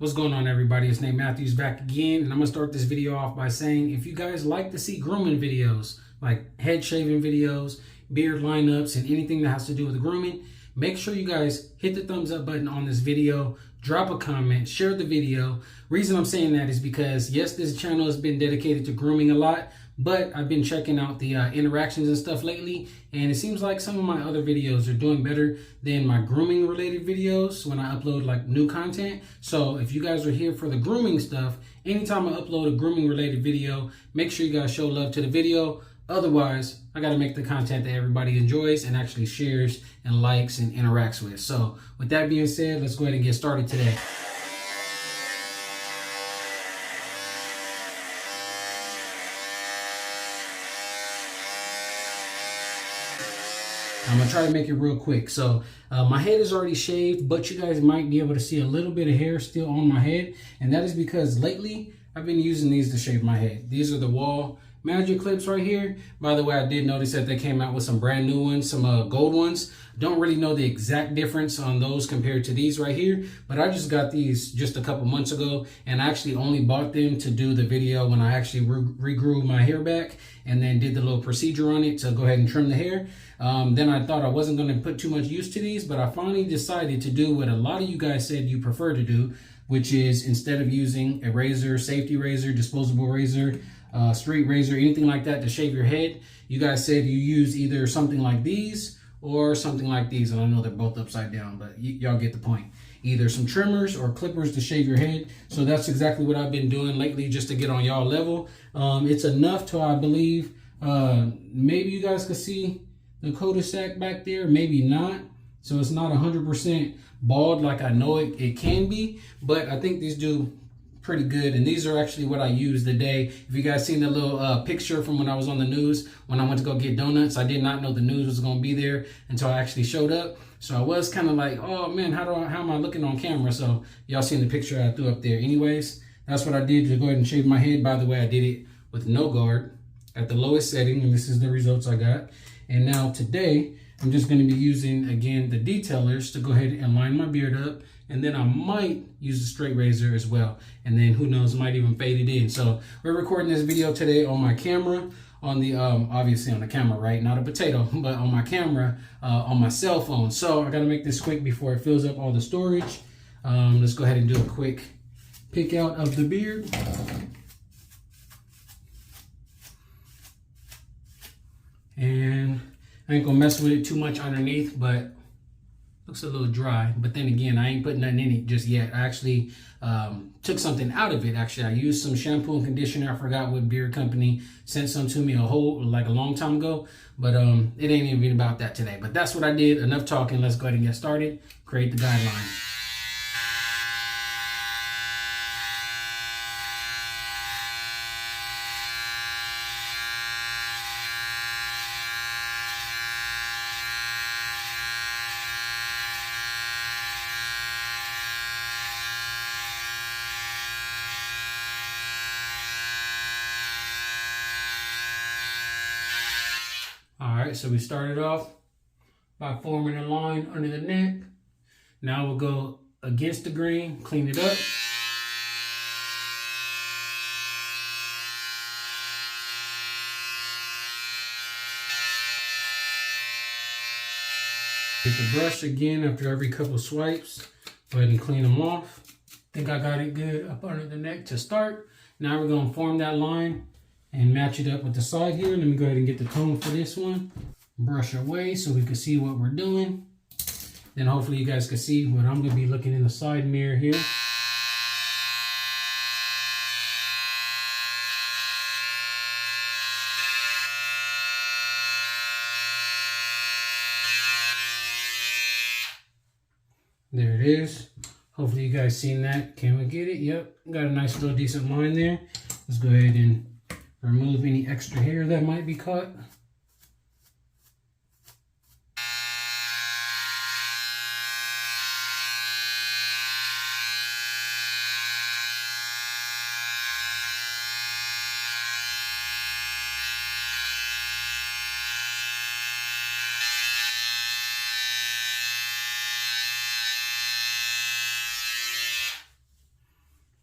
What's going on, everybody? It's Nate Matthews back again, and I'm gonna start this video off by saying if you guys like to see grooming videos, like head shaving videos, beard lineups, and anything that has to do with grooming, make sure you guys hit the thumbs up button on this video, drop a comment, share the video. Reason I'm saying that is because yes, this channel has been dedicated to grooming a lot, but I've been checking out the interactions and stuff lately, and it seems like some of my other videos are doing better than my grooming related videos when I upload like new content. So if you guys are here for the grooming stuff, anytime I upload a grooming related video, make sure you guys show love to the video. Otherwise, I got to make the content that everybody enjoys and actually shares and likes and interacts with. So with that being said, let's go ahead and get started today. I'm gonna try to make it real quick. So my head is already shaved, but you guys might be able to see a little bit of hair still on my head. And that is because lately I've been using these to shave my head. These are the Wall Magic clips right here. By the way, I did notice that they came out with some brand new ones, some gold ones. Don't really know the exact difference on those compared to these right here, but I just got these just a couple months ago, and I actually only bought them to do the video when I actually regrew my hair back and then did the little procedure on it to go ahead and trim the hair. Then I thought I wasn't going to put too much use to these, but I finally decided to do what a lot of you guys said you prefer to do, which is instead of using a razor, safety razor, disposable razor, straight razor, anything like that to shave your head, you guys said you use either something like these or something like these. And I know they're both upside down, but y'all get the point. Either some trimmers or clippers to shave your head. So that's exactly what I've been doing lately just to get on y'all level. It's enough to, I believe, maybe you guys could see the cul-de-sac back there, maybe not. So it's not 100% bald like I know it can be, but I think these do pretty good. And these are actually what I used today. If you guys seen the little picture from when I was on the news, when I went to go get donuts, I did not know the news was gonna be there until I actually showed up. So I was kind of like, oh man, how am I looking on camera? So y'all seen the picture I threw up there. Anyways, that's what I did to go ahead and shave my head. By the way, I did it with no guard at the lowest setting, and this is the results I got. And now today, I'm just going to be using, again, the detailers to go ahead and line my beard up. And then I might use a straight razor as well. And then who knows, might even fade it in. So we're recording this video today on my camera, on the, obviously on the camera, right? Not a potato, but on my camera, on my cell phone. So I got to make this quick before it fills up all the storage. Let's go ahead and do a quick pick out of the beard. And I ain't gonna mess with it too much underneath, but looks a little dry. But then again, I ain't putting nothing in it just yet. I actually took something out of it. Actually, I used some shampoo and conditioner. I forgot what beard company sent some to me a long time ago. But it ain't even about that today. But that's what I did. Enough talking. Let's go ahead and get started. Create the guideline. All right, so we started off by forming a line under the neck. Now we'll go against the grain, clean it up. Get the brush again after every couple swipes. Go ahead and clean them off. Think I got it good up under the neck to start. Now we're gonna form that line and match it up with the side here. Let me go ahead and get the comb for this one. Brush away so we can see what we're doing. Then hopefully you guys can see what I'm gonna be looking in the side mirror here. There it is. Hopefully you guys seen that. Can we get it? Yep, got a nice little decent line there. Let's go ahead and remove any extra hair that might be caught.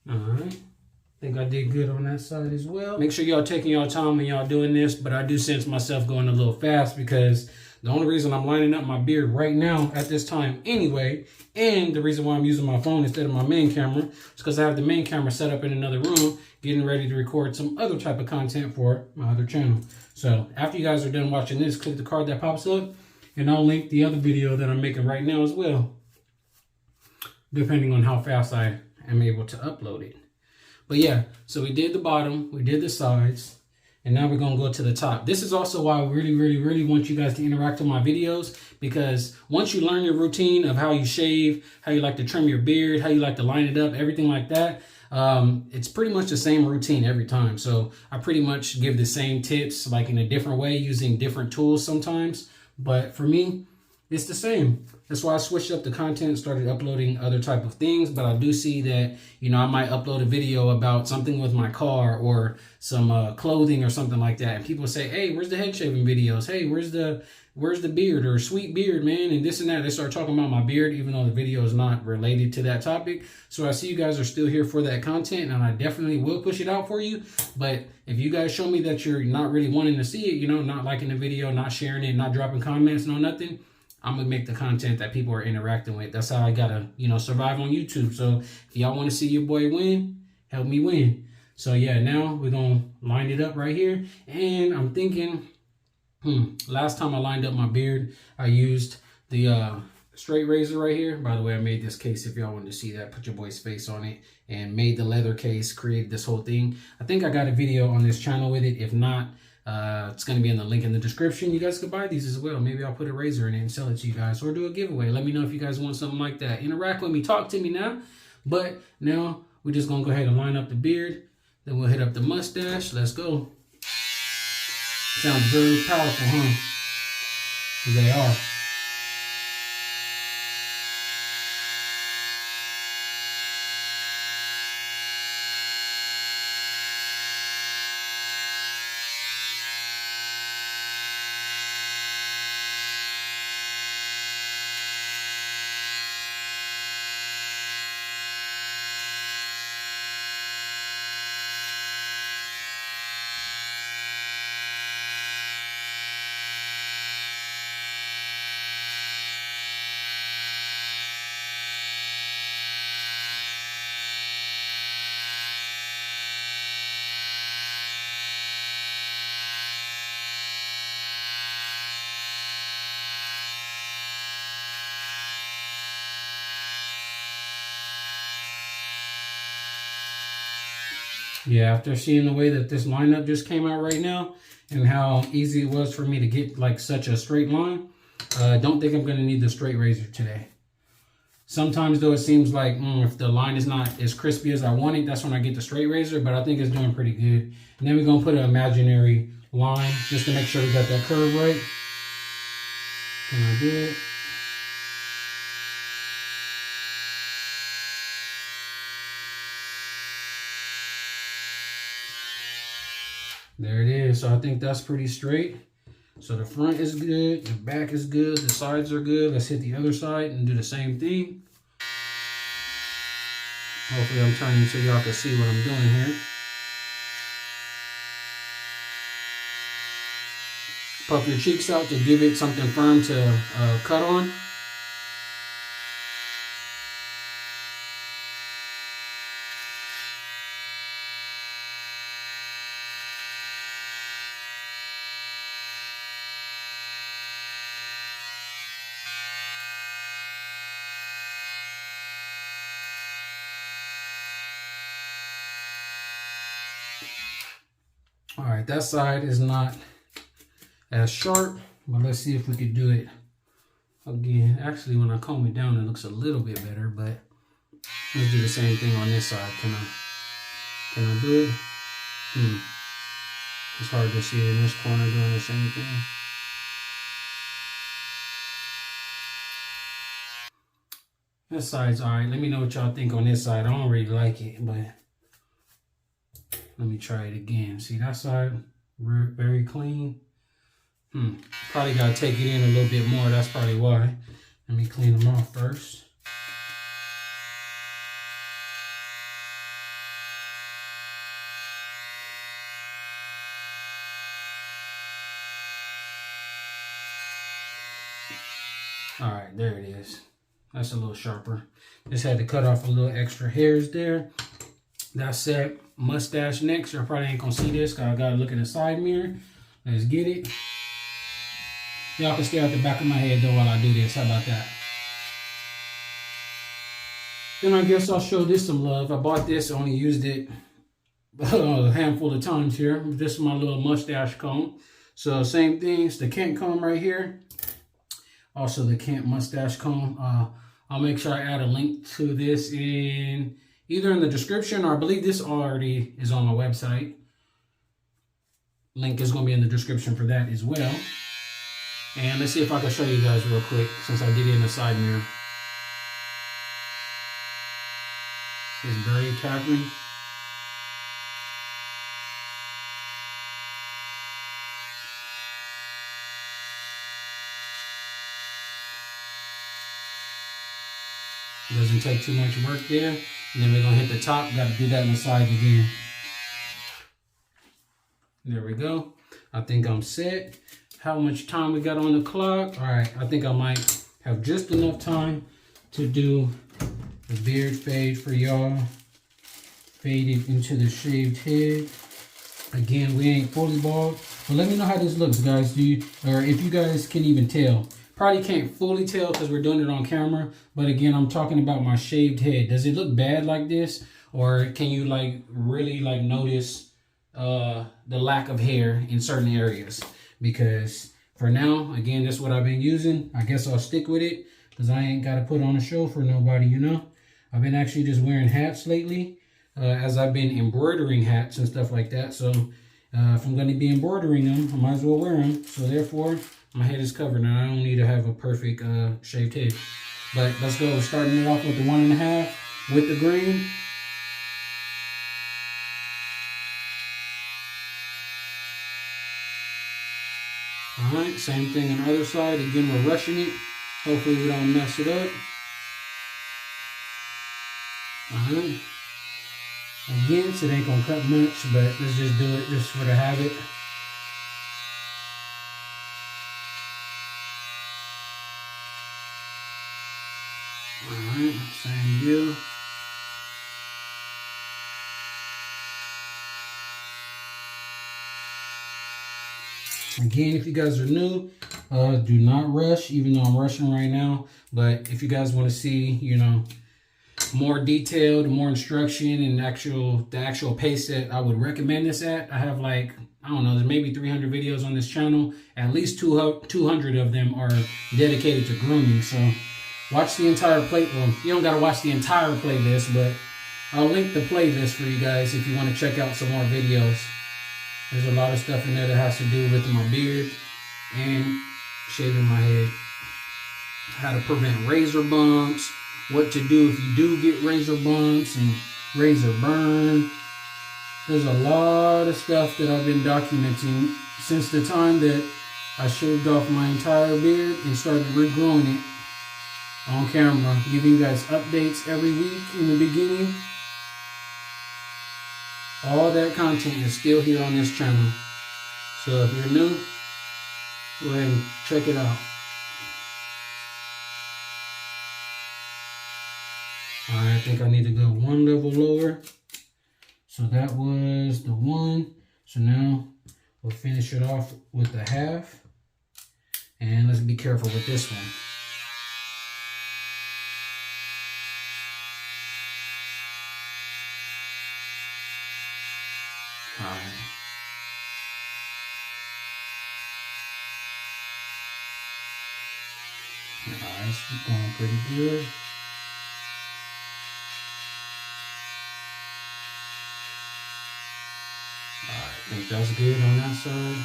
All right. Think I did good on that side as well. Make sure y'all taking y'all time when y'all doing this, but I do sense myself going a little fast because the only reason I'm lining up my beard right now at this time anyway, and the reason why I'm using my phone instead of my main camera, is because I have the main camera set up in another room, getting ready to record some other type of content for my other channel. So after you guys are done watching this, click the card that pops up, and I'll link the other video that I'm making right now as well, depending on how fast I am able to upload it. But yeah, so we did the bottom, we did the sides, and now we're going to go to the top. This is also why I really want you guys to interact with my videos, because once you learn your routine of how you shave, how you like to trim your beard, how you like to line it up, everything like that, it's pretty much the same routine every time. So I pretty much give the same tips, like in a different way, using different tools sometimes. But for me, it's the same. That's why I switched up the content, started uploading other type of things. But I do see that, you know, I might upload a video about something with my car or some clothing or something like that. And people say, hey, where's the head shaving videos? Hey, where's the beard or sweet beard, man? And this and that. They start talking about my beard, even though the video is not related to that topic. So I see you guys are still here for that content, and I definitely will push it out for you. But if you guys show me that you're not really wanting to see it, you know, not liking the video, not sharing it, not dropping comments, no nothing, I'm going to make the content that people are interacting with. That's how I got to, you know, survive on YouTube. So if y'all want to see your boy win, help me win. So yeah, now we're going to line it up right here. And I'm thinking, last time I lined up my beard, I used the straight razor right here. By the way, I made this case if y'all wanted to see that. Put your boy's face on it and made the leather case, created this whole thing. I think I got a video on this channel with it. If not, it's going to be in the link in the description. You guys could buy these as well. Maybe I'll put a razor in it and sell it to you guys, or do a giveaway. Let me know if you guys want something like that. Interact with me, talk to me now. But now we're just going to go ahead and line up the beard. Then we'll hit up the mustache. Let's go. Sounds very powerful, huh? They are. Yeah, after seeing the way that this lineup just came out right now and how easy it was for me to get like such a straight line, don't think I'm going to need the straight razor today. Sometimes though, it seems like if the line is not as crispy as I want it, that's when I get the straight razor, but I think it's doing pretty good. And then we're going to put an imaginary line just to make sure we got that curve right. Can I do it? There it is. So I think that's pretty straight. So the front is good, the back is good, the sides are good. Let's hit the other side and do the same thing. Hopefully I'm turning so y'all can see what I'm doing here. Puff your cheeks out to give it something firm to cut on. All right, that side is not as sharp, but let's see if we could do it again. Actually, when I comb it down, it looks a little bit better, but let's do the same thing on this side. Can I do it? It's hard to see in this corner doing the same thing. This side's all right. Let me know what y'all think on this side. I don't really like it, but let me try it again. See that side? Very clean. Probably got to take it in a little bit more. That's probably why. Let me clean them off first. All right, there it is. That's a little sharper. Just had to cut off a little extra hairs there. That's it. Mustache next. You probably ain't gonna see this because I gotta look in the side mirror. Let's get it. Y'all can stare at the back of my head though while I do this. How about that? Then I guess I'll show this some love. I bought this, only used it a handful of times here. This is my little mustache comb. So same thing, it's the Kent comb right here. Also the Kent mustache comb. I'll make sure I add a link to this in either in the description, or I believe this already is on my website. Link is going to be in the description for that as well. And let's see if I can show you guys real quick since I did it in the side mirror. It's very tapping. Doesn't take too much work there. And then we're going to hit the top. Got to do that on the side again. There we go. I think I'm set. How much time we got on the clock? All right. I think I might have just enough time to do the beard fade for y'all. Fade it into the shaved head. Again, we ain't fully bald. But let me know how this looks, guys. Or if you guys can even tell. Probably can't fully tell because we're doing it on camera. But again, I'm talking about my shaved head. Does it look bad like this? Or can you like really like notice the lack of hair in certain areas? Because for now, again, that's what I've been using. I guess I'll stick with it because I ain't got to put on a show for nobody, you know. I've been actually just wearing hats lately as I've been embroidering hats and stuff like that. So if I'm going to be embroidering them, I might as well wear them. So therefore, my head is covered and I don't need to have a perfect shaved head. But let's go. We're starting it off with the 1.5 with the green. Alright, same thing on the other side. Again, we're rushing it. Hopefully we don't mess it up. Alright. Again, so it ain't gonna cut much, but let's just do it just for the habit. Alright, same deal. Again, if you guys are new, do not rush, even though I'm rushing right now. But if you guys want to see, you know, more detailed, more instruction, and the actual pace that I would recommend this at, I have like, I don't know, there's maybe 300 videos on this channel. At least 200 of them are dedicated to grooming. So watch the entire well, you don't got to watch the entire playlist, but I'll link the playlist for you guys if you want to check out some more videos. There's a lot of stuff in there that has to do with my beard and shaving my head. How to prevent razor bumps, what to do if you do get razor bumps and razor burn. There's a lot of stuff that I've been documenting since the time that I shaved off my entire beard and started regrowing it on camera, giving you guys updates every week in the beginning. All that content is still here on this channel. So if you're new, go ahead and check it out. Alright, I think I need to go one level lower. So that was the 1. So now we'll finish it off with the 1/2. And let's be careful with this one. Alright. Alright, it's going pretty good. Alright, I think that's good on that side.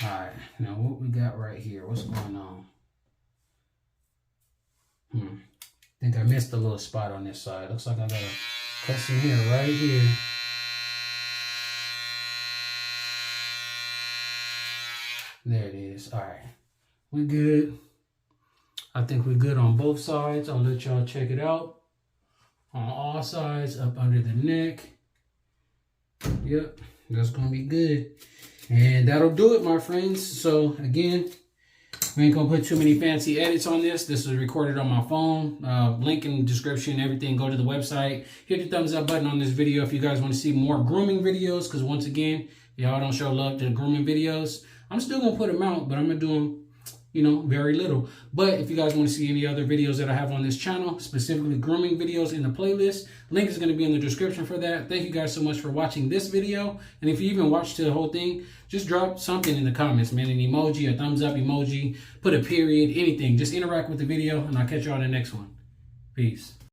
Alright, now what we got right here? What's going on? I think I missed a little spot on this side. Looks like I gotta cut some hair right here. There it is. Alright. We good. I think we're good on both sides. I'll let y'all check it out on all sides, up under the neck. Yep, that's gonna be good. And that'll do it, my friends. So again, we ain't gonna put too many fancy edits on this. This was recorded on my phone. Link in the description, everything. Go to the website. Hit the thumbs up button on this video if you guys want to see more grooming videos. Because once again, y'all don't show love to the grooming videos. I'm still gonna put them out, but I'm gonna do them, you know, very little. But if you guys want to see any other videos that I have on this channel, specifically grooming videos in the playlist, link is going to be in the description for that. Thank you guys so much for watching this video. And if you even watched the whole thing, just drop something in the comments, man. An emoji, a thumbs up emoji, put a period, anything. Just interact with the video, and I'll catch you on the next one. Peace.